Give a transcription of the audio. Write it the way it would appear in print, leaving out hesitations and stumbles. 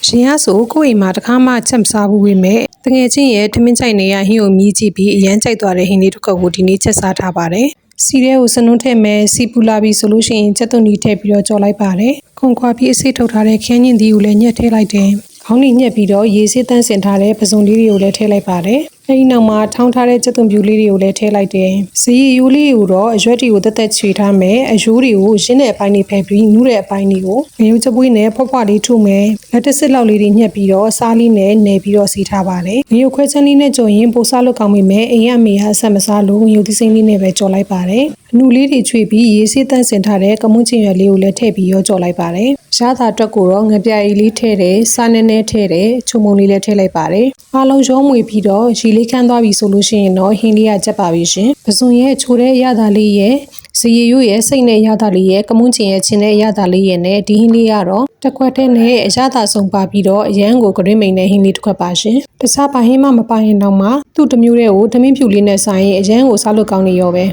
ရှင်ရဆိုကိုယ့်အိမ်မှာတခါမှချက်မစားဘူးပေမဲ့တငယ်ချင်းရဲ့ထမင်းကြိုက်နေရဟင်းကိုမြည်ကြည့်ပြီးအရန်ကြိုက်သွားတဲ့ဟင်းလေးတစ်ခုကိုဒီနေ့ချက်စားထားပါတယ်စီရဲကိုစနုံးထည့်မယ်စီပူလာပြီးဆိုလို့ရှိရင်ချက်သွန်ကြီးထည့်ပြီးတော့ကြော်လိုက်ပါတယ်ခွန်ခွာပြီးအစိထုတ်ထားတဲ့ခရမ်းညင်သီးကိုလည်းညှက်ထည့်လိုက်တယ်ခေါင်းလေးညှက်ပြီးတော့ရေစေးတန်းစင်ထားတဲ့ပစုံလေးတွေကိုလည်းထည့်လိုက်ပါတယ်အဲဒီနောက်မှာထောင်းထားတဲ့ချက်သွန်ပြူလေးတွေကိုလည်းထည့်လိုက်တယ်။ဇီးရိုးလေးကိုတော့အရွက်တွေကိုတက်တက်ချွေထားမယ်။အရိုးတွေကိုရင်းတဲ့အပိုင်းတွေဖယ်ပြီးနူးတဲ့အပိုင်းတွေကိုငရုတ်ချပွေးနဲ့ဖွက်ဖွက်လေးထုမယ်။လက်တစ်စစ်လောက်လေးတွေညှက်ပြီးတော့စားလေးနဲ့နယ်ပြီးတော့စီထားပါတယ်။ငရုတ်ခွဲချမ်းလေးနဲ့ကြော်ရင်ပိုစားလို့ကောင်းပေမဲ့အိမ်ရမေကအဆက်မစားလို့ငရုတ်သီးစိမ်းလေးနဲ့ပဲကြော်လိုက်ပါတယ်။အနူလေးတွေချွေပြီးရေစေးတန်းစင်ထားတဲ့ကမွန်းချင်ရွက်လေးကိုလည်းထည့်ပြီးရောကြော်လိုက်ပါတယ်။ရသာအတွက်ကိုတော့ငပြာရည်လေးထည့်တယ်၊စားနဲနဲထည့်တယ်၊ချုံမုံလေးလည်းထည့်လိုက်ပါတယ်။အားလုံးရောမွေပြီးတော့ရေလေးခမ်းသွားပြီဆိုလို့ရှိရင်တော့ဟင်းလေးကချက်ပါပြီရှင်။ပစုံရဲ့ချိုတဲ့ရသာလေးရဲ့ဇီရိုးရဲ့စိတ်နဲ့ရသာလေးရဲ့ကမွန်းချင်ရဲ့ချင်းနဲ့ရသာလေးရဲ့နဲ့ဒီဟင်းလေးကတော့တစ်ခွက်တည်းနဲ့အရသာဆုံးပါပြီးတော့အရန်ကိုဂရင်းမိန်နဲ့ဟင်းလေးတစ်ခွက်ပါရှင်။တခြားပါဟင်းမှမပါရင်တော့မှသူ့တစ်မျိုးတည်းကိုသမင်းဖြူလေးနဲ့ဆိုင်ရင်အရန်ကိုစားလို့ကောင်းနေရောပဲ။